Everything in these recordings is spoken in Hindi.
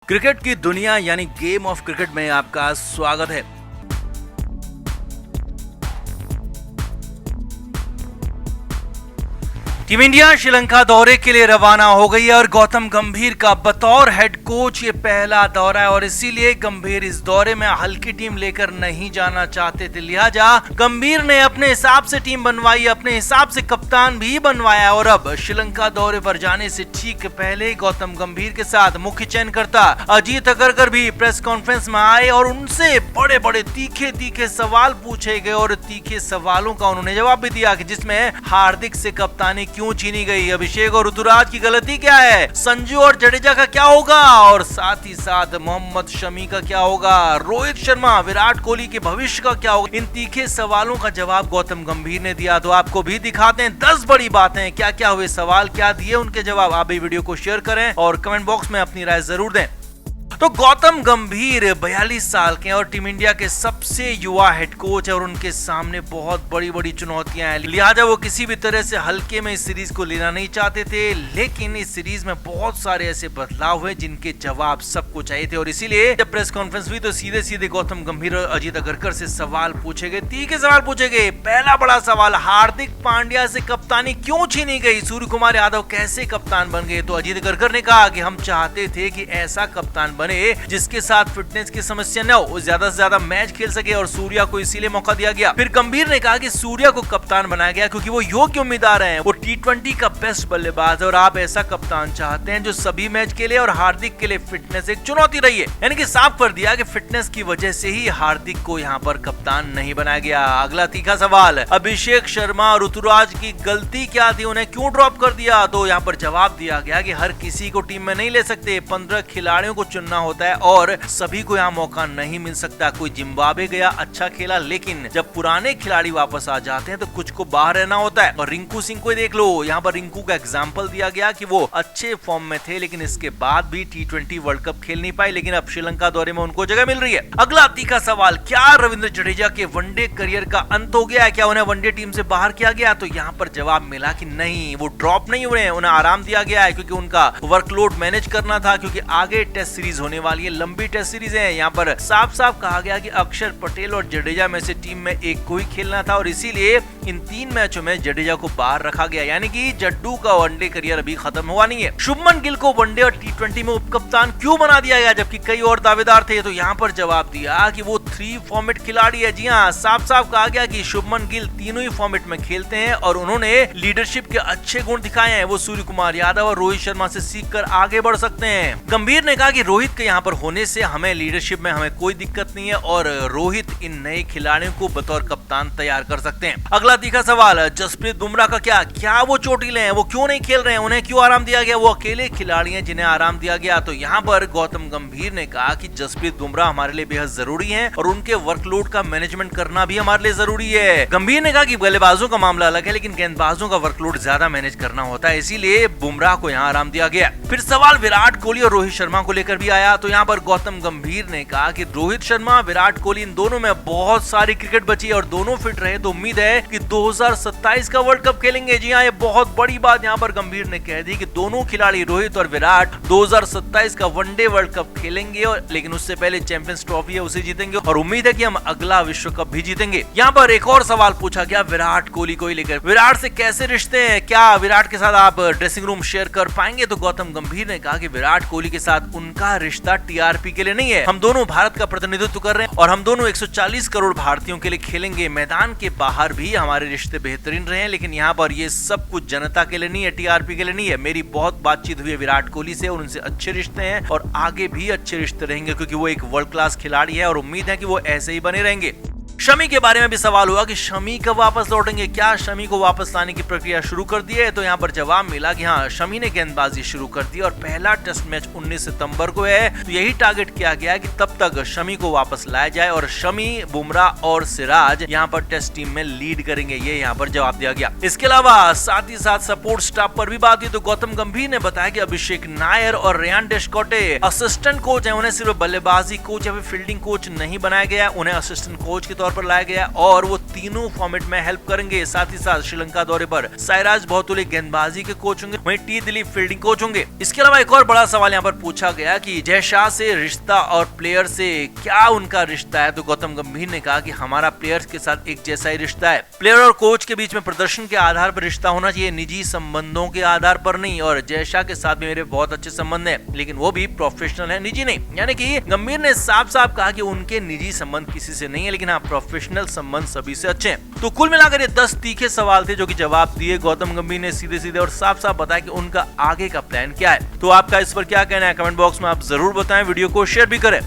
क्रिकेट की दुनिया यानी गेम ऑफ क्रिकेट में आपका स्वागत है। टीम इंडिया श्रीलंका दौरे के लिए रवाना हो गई है और गौतम गंभीर का बतौर हेड कोच ये पहला दौरा है और इसीलिए गंभीर इस दौरे में हल्की टीम लेकर नहीं जाना चाहते थे। लिहाजा गंभीर ने अपने हिसाब से टीम बनवाई, अपने हिसाब से कप्तान भी बनवाया और अब श्रीलंका दौरे पर जाने से ठीक पहले ही गौतम गंभीर के साथ मुख्य चयनकर्ता अजीत अग्रकर भी प्रेस कॉन्फ्रेंस में आए और उनसे बड़े बड़े तीखे सवाल पूछे गए और तीखे सवालों का उन्होंने जवाब भी दिया कि जिसमें हार्दिक से कप्तानी क्यों छीनी गई, अभिषेक और ऋतुराज की गलती क्या है, संजू और जडेजा का क्या होगा और साथ ही साथ मोहम्मद शमी का क्या होगा, रोहित शर्मा विराट कोहली के भविष्य का क्या होगा। इन तीखे सवालों का जवाब गौतम गंभीर ने दिया। तो आपको भी दिखाते हैं 10 बड़ी बातें, क्या क्या हुए सवाल, क्या दिए उनके जवाब। आप भी वीडियो को शेयर करें और कमेंट बॉक्स में अपनी राय जरूर दें। तो गौतम गंभीर 42 साल के हैं और टीम इंडिया के सबसे युवा हेड कोच है और उनके सामने बहुत बड़ी बड़ी चुनौतियां हैं। लिहाजा वो किसी भी तरह से हल्के में इस सीरीज को लेना नहीं चाहते थे, लेकिन इस सीरीज में बहुत सारे ऐसे बदलाव हुए जिनके जवाब सबको चाहिए थे और इसीलिए जब प्रेस कॉन्फ्रेंस हुई तो सीधे गौतम गंभीर और अजीत अग्रकर से सवाल पूछे गए, तीखे सवाल पूछे गए। पहला बड़ा सवाल, हार्दिक पांड्या से कप्तानी क्यों छीनी गई, सूर्य कुमार यादव कैसे कप्तान बन गए। तो अजीत अग्रकर ने कहा कि हम चाहते थे कि ऐसा कप्तान बने जिसके साथ फिटनेस की समस्या न हो, ज्यादा से ज्यादा मैच खेल सके और सूर्या को इसीलिए मौका दिया गया। फिर गंभीर ने कहा कि सूर्या को कप्तान बनाया गया क्योंकि वो योग्य उम्मीदवार हैं, वो टी20 का बेस्ट बल्लेबाज है और आप ऐसा कप्तान चाहते हैं जो सभी मैच के लिए और हार्दिक के लिए फिटनेस एक चुनौती रही है। यानी कि साफ कर दिया कि फिटनेस की वजह से ही हार्दिक को यहाँ पर कप्तान नहीं बनाया गया। अगला तीखा सवाल, अभिषेक शर्मा और ऋतुराज की गलती क्या थी, उन्हें क्यों ड्रॉप कर दिया। तो यहाँ पर जवाब दिया गया कि हर किसी को टीम में नहीं ले सकते, 15 खिलाड़ियों को चुनना होता है और सभी को यहाँ मौका नहीं मिल सकता। कोई जिम्बाब्वे गया, अच्छा खेला, लेकिन जब पुराने खिलाड़ी वापस आ जाते हैं तो कुछ को बाहर रहना होता है। और रिंकू सिंह को देख लो, यहाँ पर रिंकू का एग्जाम्पल दिया गया कि वो अच्छे फॉर्म में थे लेकिन इसके बाद भी टी20 वर्ल्ड कप खेल नहीं पाए, लेकिन अब श्रीलंका दौरे में उनको जगह मिल रही है। अगला तीखा सवाल, क्या रविंद्र जडेजा के वनडे करियर का अंत हो गया है, क्या उन्हें वनडे टीम से बाहर किया गया। तो यहाँ पर जवाब मिला कि नहीं, वो ड्रॉप नहीं हुए, उन्हें आराम दिया गया है क्योंकि उनका वर्कलोड मैनेज करना था, क्योंकि आगे टेस्ट सीरीज होने वाली है, लंबी टेस्ट सीरीज है। यहाँ पर साफ कहा गया कि अक्षर पटेल और जडेजा में से टीम में एक को ही खेलना था और इसीलिए इन 3 मैचों में जडेजा को बाहर रखा गया, यानी कि जड्डू का वनडे करियर अभी खत्म हुआ नहीं है। शुभमन गिल को वनडे और टी20 में उपकप्तान क्यों बना दिया गया जबकि कई और दावेदार थे। तो यहाँ पर जवाब दिया कि वो 3 फॉर्मेट खिलाड़ी है। जी हाँ, साफ कहा गया कि शुभमन गिल तीनों ही फॉर्मेट में खेलते हैं और उन्होंने लीडरशिप के अच्छे गुण दिखाए हैं। वो सूर्य कुमार यादव और रोहित शर्मा से सीखकर आगे बढ़ सकते हैं। गंभीर ने कहा कि रोहित के यहाँ पर होने से हमें लीडरशिप में हमें कोई दिक्कत नहीं है और रोहित इन नए खिलाड़ियों को बतौर कप्तान तैयार कर सकते हैं। अगला तीखा सवाल, जसप्रीत बुमराह का क्या वो चोटिले हैं, वो क्यों नहीं खेल रहे हैं, उन्हें क्यों आराम दिया गया, वो अकेले खिलाड़ी हैं जिन्हें आराम दिया गया। तो यहाँ पर गौतम गंभीर ने कहा कि जसप्रीत बुमराह हमारे लिए बेहद जरूरी है और उनके वर्कलोड का मैनेजमेंट करना भी हमारे लिए जरूरी है। गंभीर ने कहा कि बल्लेबाजों का मामला अलग है लेकिन गेंदबाजों का वर्कलोड ज्यादा मैनेज करना होता है, इसीलिए बुमराह को यहाँ आराम दिया गया। फिर सवाल विराट कोहली और रोहित शर्मा को लेकर भी आया। तो यहाँ पर गौतम गंभीर ने कहा कि रोहित शर्मा, विराट कोहली, इन दोनों में बहुत सारी क्रिकेट बची और दोनों फिट रहे तो उम्मीद है कि 2027 का वर्ल्ड कप खेलेंगे। जी हाँ, ये बहुत बड़ी बात यहाँ पर गंभीर ने कह दी कि दोनों खिलाड़ी रोहित और विराट 2027 का वनडे वर्ल्ड कप खेलेंगे और लेकिन उससे पहले चैंपियंस ट्रॉफी है उसे जीतेंगे और उम्मीद है कि हम अगला विश्व कप भी जीतेंगे। यहाँ पर एक और सवाल पूछा गया विराट कोहली को लेकर, विराट से कैसे रिश्ते हैं, क्या विराट के साथ आप ड्रेसिंग रूम शेयर कर पाएंगे। तो गौतम गंभीर ने कहा कि विराट कोहली के साथ उनका रिश्ता टीआरपी के लिए नहीं है, हम दोनों भारत का प्रतिनिधित्व कर रहे हैं और हम दोनों 140 करोड़ भारतीयों के लिए खेलेंगे। मैदान के बाहर भी हमारे रिश्ते बेहतरीन रहे हैं लेकिन यहाँ पर ये सब कुछ जनता के लिए नहीं है, टीआरपी के लिए नहीं है। मेरी बहुत बातचीत हुई है विराट कोहली से और उनसे अच्छे रिश्ते हैं और आगे भी अच्छे रिश्ते रहेंगे क्योंकि वो एक वर्ल्ड क्लास खिलाड़ी है और उम्मीद है कि वो ऐसे ही बने रहेंगे। शमी के बारे में भी सवाल हुआ कि शमी कब वापस लौटेंगे, क्या शमी को वापस लाने की प्रक्रिया शुरू कर दी है। तो यहाँ पर जवाब मिला कि हाँ, शमी ने गेंदबाजी शुरू कर दी और पहला टेस्ट मैच 19 सितंबर को है, तो यही टारगेट किया गया है कि तब तक शमी को वापस लाया जाए और शमी, बुमराह और सिराज यहाँ पर टेस्ट टीम में लीड करेंगे, ये यहाँ पर जवाब दिया गया। इसके अलावा साथ ही साथ सपोर्ट स्टाफ पर भी बात हुई। तो गौतम गंभीर ने बताया कि अभिषेक नायर और रेयान डेशकोटे असिस्टेंट कोच है, उन्हें सिर्फ बल्लेबाजी कोच या फिर फील्डिंग कोच नहीं बनाया गया, उन्हें असिस्टेंट कोच के तौर पर लाया गया और वो तीनों फॉर्मेट में हेल्प करेंगे। साथ ही साथ श्रीलंका दौरे पर साइराज बहुतुली गेंदबाजी के कोच होंगे, वहीं टी दिलीप फील्डिंग कोच होंगे। इसके अलावा एक और बड़ा सवाल यहाँ पर पूछा गया कि जय शाह से रिश्ता और प्लेयर से क्या उनका रिश्ता है, तो गौतम गंभीर ने कहा कि हमारा प्लेयर्स के साथ एक जैसा ही रिश्ता है। प्लेयर और कोच के बीच में प्रदर्शन के आधार पर रिश्ता होना चाहिए, निजी संबंधों के आधार पर नहीं। और जय शाह के साथ भी मेरे बहुत अच्छे संबंध है, लेकिन वो भी प्रोफेशनल है, निजी नहीं। यानी कि गंभीर ने साफ साफ कहा कि उनके निजी संबंध किसी से नहीं है, लेकिन हाँ प्रोफेशनल संबंध सभी से अच्छे हैं। तो कुल मिलाकर ये 10 तीखे सवाल थे जो कि जवाब दिए गौतम गंभीर ने सीधे सीधे और साफ साफ बताया कि उनका आगे का प्लान क्या है। तो आपका इस पर क्या कहना है कमेंट बॉक्स में आप जरूर बताएं, वीडियो को शेयर भी करें।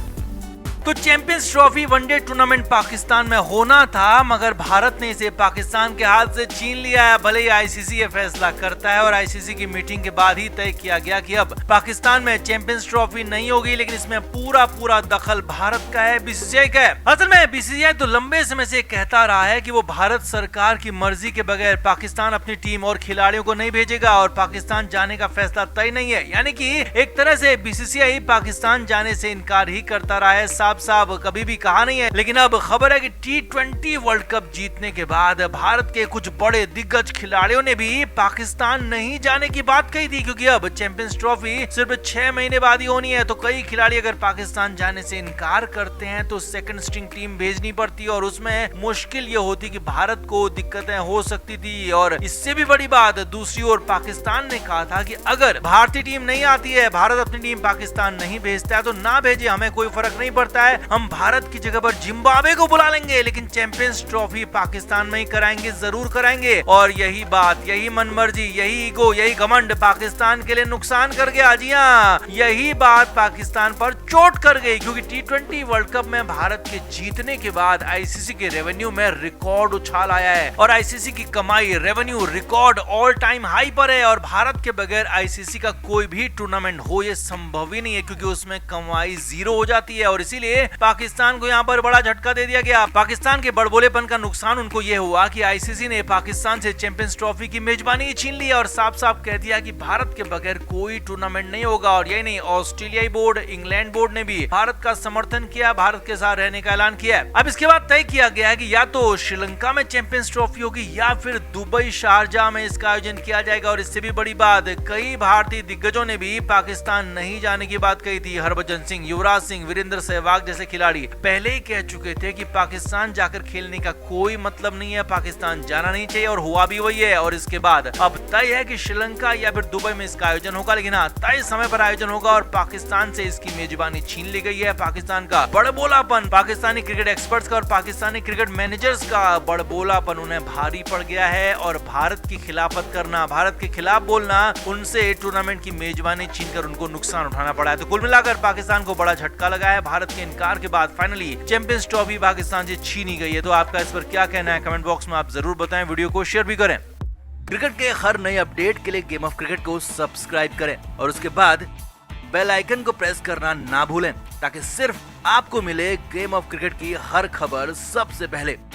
तो champions trophy one day tournament Pakistan में होना था, मगर भारत ने इसे पाकिस्तान के हाथ से छीन लिया है। भले ही आईसीसी ये फैसला करता है और आईसीसी की मीटिंग के बाद ही तय किया गया कि अब पाकिस्तान में चैंपियंस ट्रॉफी नहीं होगी, लेकिन इसमें पूरा दखल भारत का है, बीसीसीआई का है। असल में बीसीसीआई तो लंबे समय से कहता रहा है कि वो भारत सरकार की मर्जी के बगैर पाकिस्तान अपनी टीम और खिलाड़ियों को नहीं भेजेगा और पाकिस्तान जाने का फैसला तय नहीं है। यानी कि एक तरह से बीसीसीआई पाकिस्तान जाने से इनकार ही करता रहा है, साहब कभी भी कहा नहीं है। लेकिन अब खबर है कि T20 वर्ल्ड कप जीतने के बाद भारत के कुछ बड़े दिग्गज खिलाड़ियों ने भी पाकिस्तान नहीं जाने की बात कही थी, क्योंकि अब चैंपियंस ट्रॉफी सिर्फ 6 महीने बाद ही होनी है। तो कई खिलाड़ी अगर पाकिस्तान जाने से इनकार करते हैं तो सेकंड स्ट्रिंग टीम भेजनी पड़ती और उसमें मुश्किल ये होती कि भारत को दिक्कतें हो सकती थी। और इससे भी बड़ी बात, दूसरी ओर पाकिस्तान ने कहा था कि अगर भारतीय टीम नहीं आती है, भारत अपनी टीम पाकिस्तान नहीं भेजता है तो ना भेजे, हमें कोई फर्क नहीं पड़ता है, हम भारत की जगह पर जिम्बाब्वे को बुला लेंगे, लेकिन चैंपियंस ट्रॉफी पाकिस्तान में ही कराएंगे, जरूर कराएंगे। और यही बात, यही मनमर्जी, यही ईगो, यही घमंड पाकिस्तान के लिए नुकसान कर गया। जी हाँ, यही बात पाकिस्तान पर चोट कर गई, क्योंकि T20 वर्ल्ड कप में भारत के जीतने के बाद आईसीसी के रेवेन्यू में रिकॉर्ड उछाल आया है और आईसीसी की कमाई, revenue record all time high पर है। और भारत के बगैर आईसीसी का कोई भी टूर्नामेंट हो ये संभव ही नहीं है, क्योंकि उसमें कमाई जीरो हो जाती है। और इसीलिए पाकिस्तान को यहाँ पर बड़ा झटका दे दिया गया। पाकिस्तान के बड़बोलेपन का नुकसान उनको ये हुआ कि आईसीसी ने पाकिस्तान से चैंपियंस ट्रॉफी की मेजबानी छीन ली और साफ साफ कह दिया कि भारत के बगैर कोई टूर्नामेंट नहीं होगा। और यही नहीं, ऑस्ट्रेलियाई बोर्ड, इंग्लैंड बोर्ड ने भी भारत का समर्थन किया, भारत के साथ रहने का ऐलान किया। अब इसके बाद तय किया गया है कि या तो श्रीलंका में चैंपियंस ट्रॉफी होगी या फिर दुबई शारजाह में इसका आयोजन किया जाएगा। और इससे भी बड़ी बात, कई भारतीय दिग्गजों ने भी पाकिस्तान नहीं जाने की बात कही थी। हरभजन सिंह, युवराज सिंह, वीरेंद्र सहवाग जैसे खिलाड़ी पहले ही कह चुके थे कि पाकिस्तान जाकर खेलने का कोई मतलब नहीं है, पाकिस्तान जाना नहीं चाहिए, और हुआ भी वही है। और इसके बाद अब तय है कि श्रीलंका या फिर दुबई में इसका आयोजन होगा, लेकिन हाँ तय समय पर आयोजन होगा और पाकिस्तान से इसकी मेजबानी छीन ली गई है। पाकिस्तान का बड़बोलापन, पाकिस्तानी क्रिकेट एक्सपर्ट्स का और पाकिस्तानी क्रिकेट मैनेजर्स का बड़बोलापन उन्हें भारी पड़ गया है और भारत की खिलाफत करना, भारत के खिलाफ बोलना, उनसे टूर्नामेंट की मेजबानी छीनकर उनको नुकसान उठाना पड़ा है। तो कुल मिलाकर पाकिस्तान को बड़ा झटका लगा है। भारत के इनकार के बाद फाइनली चैंपियंस ट्रॉफी पाकिस्तान से छीनी गई है। तो आपका इस पर क्या कहना है कमेंट बॉक्स में आप जरूर बताएं, वीडियो को शेयर भी करें। क्रिकेट के हर नए अपडेट के लिए गेम ऑफ क्रिकेट को सब्सक्राइब करें और उसके बाद बेल आइकन को प्रेस करना ना भूलें, ताकि सिर्फ आपको मिले गेम ऑफ क्रिकेट की हर खबर सबसे पहले।